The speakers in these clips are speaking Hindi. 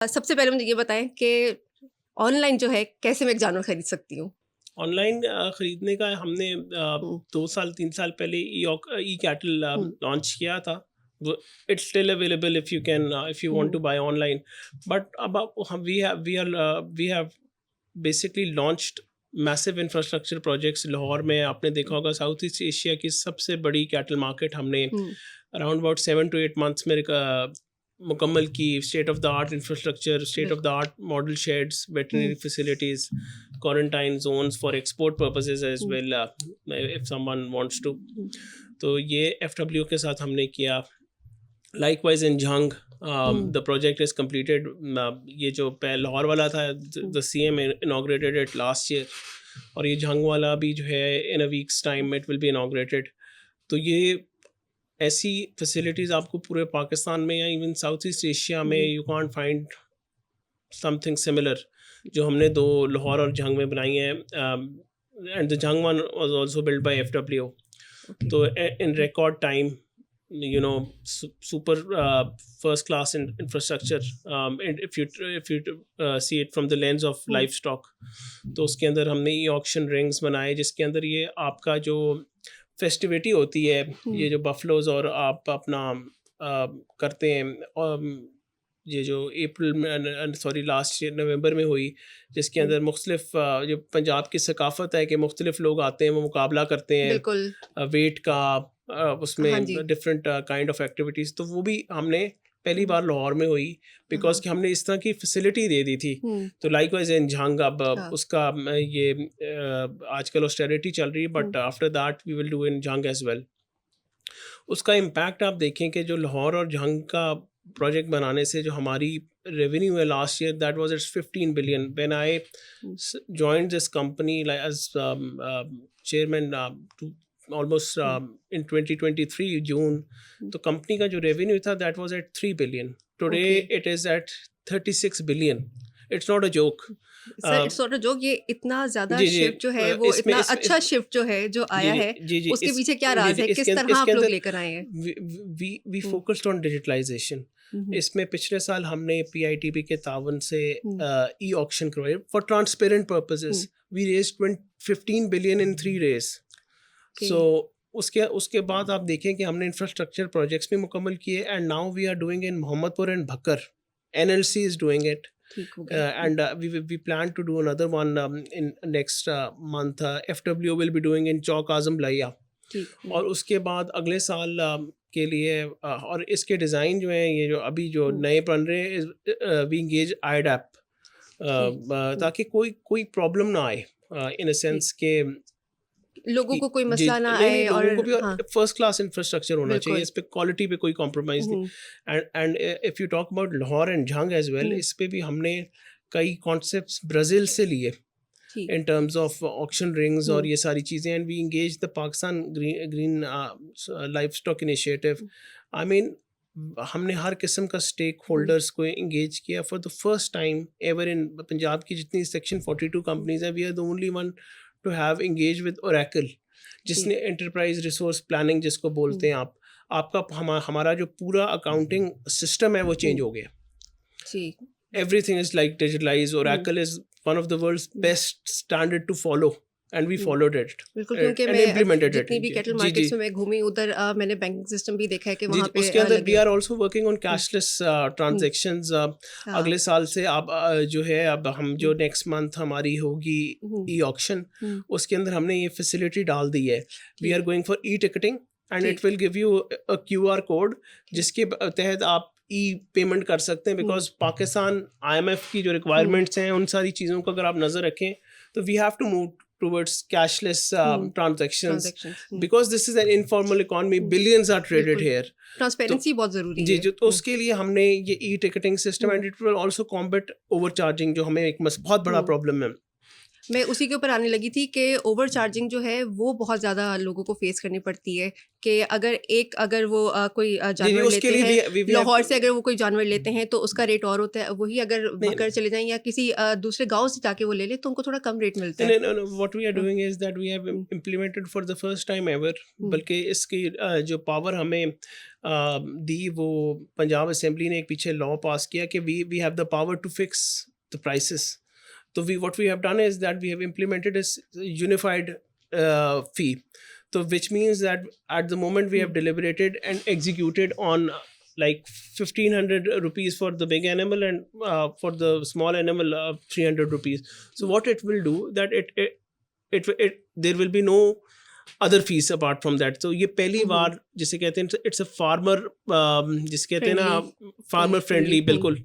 सबसे पहले मुझे ये बताएँ कि ऑनलाइन जो है कैसे मैं एक जानवर खरीद सकती हूँ? ऑनलाइन खरीदने का हमने हुँ, 2 साल 3 साल पहले ई कैटल हुँ, लॉन्च किया था। वो it's still available if you want um, to buy online. But अब हम we have basically launched massive infrastructure projects Lahore में। आपने देखा होगा साउथ ईस्ट एशिया की सबसे बड़ी कैटल मार्केट हमने um, around about 7 to 8 months में मुकम्मल की। State of the art infrastructure, state of the बिल्कुल। Art model sheds, um, veterinary facilities, quarantine zones for export purposes as um, well if someone wants to. Um, तो ये एफडब्ल्यू के साथ हमने किया। Likewise in Jhang um, the project is completed. ये जो लाहौर वाला था, um, the CM inaugurated it last year, और ये जंग वाला भी जो है in a weeks time it will be inaugurated. तो ये ऐसी फैसिलिटीज़ आपको पूरे पाकिस्तान में या इवन साउथ ईस्ट एशिया में um, you can't find something similar जो हमने दो लाहौर और जंग में बनाई हैं। And the Jhang one was also build by F W. Okay. तो in um, record time, you know, super first class infrastructure. And if you see it from the lens of hmm, livestock, तो उसके अंदर हमने ये ऑक्शन रिंग्स बनाए जिसके अंदर ये आपका जो फेस्टिविटी होती है, हुँ, ये जो बफलोज और आप अपना करते हैं। ये जो अप्रैल में, सॉरी लास्ट ईयर नवंबर में हुई, जिसके हुँ, अंदर मुख्तलिफ जो पंजाब की सकाफ़त है कि मुख्तलिफ लोग आते हैं, वो मुकाबला करते बिल्कुल। हैं वेट का, हाँ उसमें जी। Different kind of activities. तो वो भी हमने पहली हुँ, बार लाहौर में हुई, बिकॉज हाँ, कि हमने इस तरह की फैसिलिटी दे दी थी। हुँ, तो लाइकवाइज इन जंग अब हाँ, उसका ये आजकल ऑस्टेरिटी चल रही है, um, but after that we will do in Jhang as well. उसका इम्पैक्ट आप देखें कि जो लाहौर और जंग का प्रोजेक्ट बनाने से जो हमारी रेवेन्यू है last year, that was it's 15 billion when I hmm, joined this company like as chairman almost hmm, in 2023 June. हुँ, तो कंपनी का जो रेवेन्यू था that was at 3 billion. Today okay. it is at 36 billion. It's not a joke. Sir it's not a joke, ये इतना ज़्यादा जी जी शिफ्ट जो है वो इसमें इतना अच्छा शिफ्ट जो है जो जी आया जी है, जी जी उसके इस पीछे क्या जी राज़ जी है? किस तरह इसके आप लोग अंदर लेकर आए हैं? We we um, focused on digitalisation. Um, um, इसमें पिछले साल हमने पीआईटीपी के तावन से हुँ, ई ऑक्शन करवाए for transparent um, purposes. We raise 15 billion in 3 days। Okay. So उसके उसके बाद आप देखें कि हमने इंफ्रास्ट्रक्चर प्रोजेक्ट्स भी मुकम्मल किए, and now we are doing in Mohammadpur and Bhakkar. NLC is doing it. ठीक हो गया। हुँ, And we plan to do another one in next month. FW will be doing in Chowk Azam Laya। ठीक। हुँ, और उसके बाद अगले साल के लिए और इसके डिज़ाइन जो हैं, ये जो अभी जो हुँ, नए बन रहे हैं, वी इंगेज आईडैप, ठीक। हुँ, ताकि कोई कोई प्रॉब्लम ना आए, इन अ ठीक। सेंस के लोगों कि को कोई जी मसला ना नहीं नहीं आए और लोगों को भी हाँ, फर्स्ट क्लास इंफ्रास्ट्रक्चर होना चाहिए। बिल्कुल। इस पे क्वालिटी पे कोई कॉम्प्रोमाइज़ नहीं। Um, and if you talk about Lahore and Jhang as well, um, इस पे भी हमने कई कॉन्सेप्ट्स ब्राज़ील से लिए ठीक। in terms of auction rings और हुँ, ये सारी चीज़ें। And we engage the Pakistan Green Livestock Initiative। Um, I mean, हमने हर किस्म का स्टेक हुँ, होल्डर्स को इंगेज किया for the first time ever in Punjab की जितनी सेक्शन 42 हुँ, कंपनीज हैं। We are the only one to have engage with Oracle, ठीक। जिसने एंटरप्राइज रिसोर्स प्लानिंग जिसको हुँ, बोलते हैं आप। आपका हमारा जो पूरा अकाउंटिंग सिस्टम है वो चेंज हुँ, हो गया। ठीक। Everything is like digitalized. Hmm, Oracle is one of the world's hmm, best standard to follow, and we hmm. followed it बिल्कुल, क्योंकि and मैं implemented it। जितनी भी जी कैटल जी जी मार्केट्स में मैं घूमी उधर मैंने बैंकिंग सिस्टम भी देखा है कि जी वहाँ जी। पे उसके अंदर वी लगे आर हुए। Also working on hmm, cashless um, transactions. हाँ, अगले साल से आप जो है, अब हम हुँ, जो नेक्स्ट मंथ हमारी होगी हुँ, ई ऑक्शन, हुँ, उसके अंदर हमने ये फैसिलिटी डाल दी है। वी आर ठीक, going for e ticketing, and it ठीक, will give you a QR code ठीक। जिसके तहत आप ई पेमेंट कर सकते हैं। हुँ, बिकॉज पाकिस्तान आईएमएफ की जो हुँ, रिक्वायरमेंट्स हैं, उन सारी चीज़ों को अगर आप नज़र रखें, तो we have to move towards cashless um, transactions, transactions. Um, because this is an informal economy, um, billions are traded बिल्कुल। हेयर। तो ट्रांसपेरेंसी बहुत ज़रूरी जी है। जी, तो हुँ, उसके लिए हमने ये e ticketing system, hmm, and it will also combat over charging, जो हमें एक बहुत बड़ा हुँ, प्रॉब्लम है। मैं उसी के ऊपर आने लगी थी कि ओवर चार्जिंग जो है वो बहुत ज़्यादा लोगों को फेस करनी पड़ती है कि अगर वो कोई जी, जानवर उसके लेते लिए हैं we have लाहौर से, अगर वो कोई जानवर लेते हैं तो उसका रेट और होता है, वही अगर नहीं, बकर चले जाएं या किसी दूसरे गांव से जाके वो ले ले तो उनको थोड़ा कम रेट मिलता है। no, what we are hmm, doing is that we have implemented for the first time ever, बल्कि इसकी जो पावर हमें दी, वो पंजाब असेंबली ने एक पीछे लॉ पास किया कि we have the power to fix the prices. So what we have done is that we have implemented a unified fee. So which means that at the moment we have deliberated and executed on like 1500 rupees for the big animal, and for the small animal 300 rupees. So what it will do that it there will be no other fees apart from that. So ये पहली बार जिसे कहते हैं it's a farmer जिसे कहते हैं ना farmer friendly, बिल्कुल।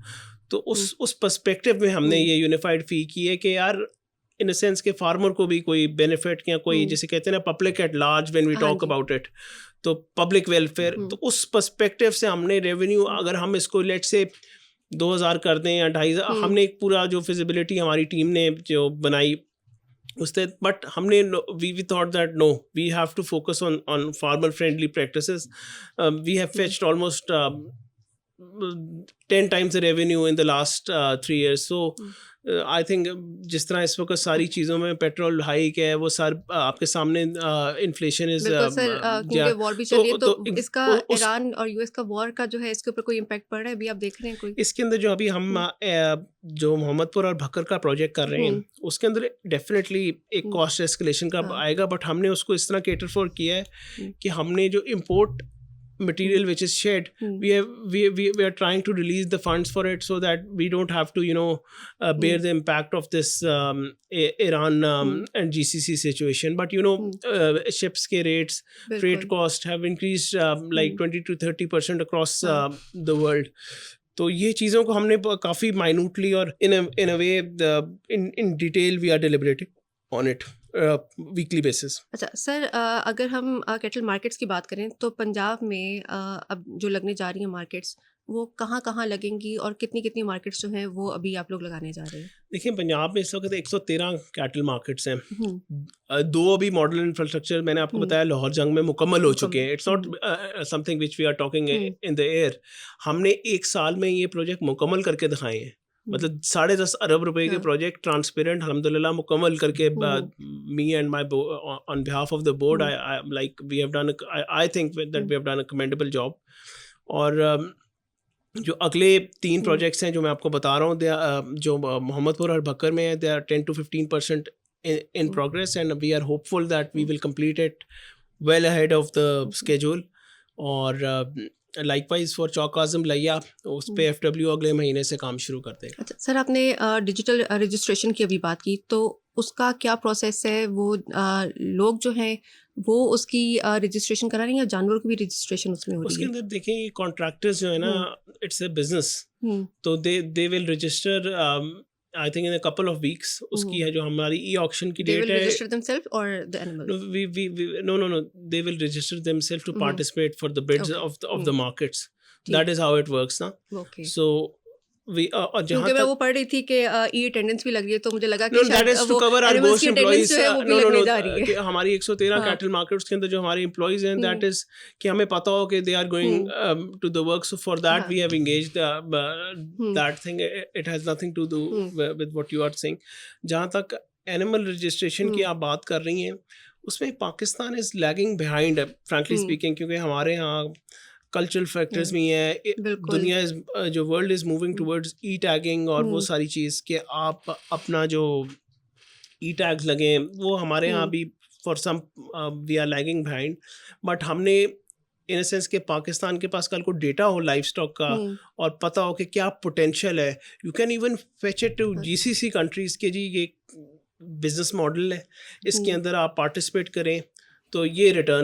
तो उस पर्सपेक्टिव में हमने ये यूनिफाइड फी की है कि यार इन अ सेंस के फार्मर को भी कोई बेनिफिट या कोई जिसे कहते हैं ना public at large when we talk about it, तो पब्लिक वेलफेयर, तो उस पर्सपेक्टिव से हमने रेवेन्यू, अगर हम इसको लेट से 2000 कर दें या 2500, हमने एक पूरा जो फिजिबिलिटी हमारी टीम ने जो बनाई उससे, बट हमने we thought that no, we have to focus on farmer friendly practices. We have fetched almost 10 times the revenue in the last 3 years. So I think जिस तरह इस वक्त सारी चीज़ों में पेट्रोल हाइक है, वो सर आपके सामने इन्फ्लेशन इज सर क्योंकि वॉर भी चल रही है तो इसका ईरान और यूएस का वॉर का जो है इसके ऊपर कोई इम्पैक्ट पड़ रहा है अभी आप देख रहे हैं कोई? इसके अंदर जो अभी हम जो मोहम्मदपुर और भक्कर का प्रोजेक्ट कर रहे हैं उसके अंदर डेफिनेटली एक कॉस्ट एस्केलेशन का आएगा, बट हमने उसको इस तरह केटर फॉर किया है कि हमने जो import material which is shed, we are trying to release the funds for it so that we don't have to bear the impact of this Iran and GCC situation. But ships ke rates, freight cost have increased like 20 to 30% across the world. तो ये चीज़ों को हमने काफ़ी माइन्यूटली और in a way in detail we are deliberating on it weekly basis. अच्छा सर, अगर हम कैटल मार्केट्स की बात करें तो पंजाब में अब जो लगने जा रही हैं मार्केट्स, वो कहाँ कहाँ लगेंगी और कितनी कितनी मार्केट्स जो हैं वो अभी आप लोग लगाने जा रहे हैं? देखिए पंजाब में इस वक्त 113 कैटल मार्केट्स हैं. 2 अभी मॉडल इंफ्रास्ट्रक्चर मैंने आपको बताया लाहौर जंग में मुकम्मल हो चुके हैं. It's not something which we are talking in the air. हमने 1 साल में ये प्रोजेक्ट मुकम्मल करके दिखाए हैं. मतलब 10.5 अरब रुपए के प्रोजेक्ट ट्रांसपेरेंट अल्हम्दुलिल्लाह मुकम्मल करके, me and my on behalf of the board I like we have done, I think that we have done a commendable job. और जो अगले 3 प्रोजेक्ट्स हैं जो मैं आपको बता रहा हूँ, जो मोहम्मदपुर और भक्कर में है, they are 10 to 15% in progress and we are hopeful that we will complete it well ahead of the schedule. और लाइकवाइज फॉर चौक आज़म लैया, उस पे FW अगले महीने से काम शुरू कर देगा. अच्छा सर, आपने डिजिटल रजिस्ट्रेशन की अभी बात की, तो उसका क्या प्रोसेस है? वो लोग जो हैं वो उसकी रजिस्ट्रेशन करा रहे हैं या जानवरों की भी रजिस्ट्रेशन उसमें हो रही है? उसके अंदर देखें ये कॉन्ट्रैक्टर्स जो है ना, इट्स अ बिजनेस, तो they will register I think in a couple of weeks. उसकी है जो हमारी e-auction की डेट है. They will register themselves or the animals? No. They will register themselves to participate for the bids of the markets. That is how it works ना. Okay. So क्योंकि मैं वो पढ़ रही थी कि ई-अटेंडेंस भी लग रही है, तो मुझे लगा कि that is to cover our ghost employees. No. हमारी 113 कैटल मार्केट्स के अंदर जो हमारे एम्प्लॉइज हैं, दैट इज कि हमें पता हो कि they are going to the work, so for that we have engaged that thing. It has nothing to do with what you are saying. जहाँ तक एनिमल रजिस्ट्रेशन की आप बात कर रही हैं, उसमें Pakistan is lagging behind frankly speaking, क्योंकि हमारे यहाँ कल्चरल फैक्टर्स भी हैं. दुनिया जो world is moving towards E tagging और वो सारी चीज़ कि आप अपना जो ई टैग्स लगे, वो हमारे यहाँ भी for some we are lagging behind. But हमने इन अ सेंस कि पाकिस्तान के पास कल को डेटा हो लाइफ स्टॉक का और पता हो कि क्या पोटेंशियल है, you can even fetch it to GCC countries के जी ये बिजनेस मॉडल है, इसके अंदर आप पार्टिसिपेट करें तो ये रिटर्न्स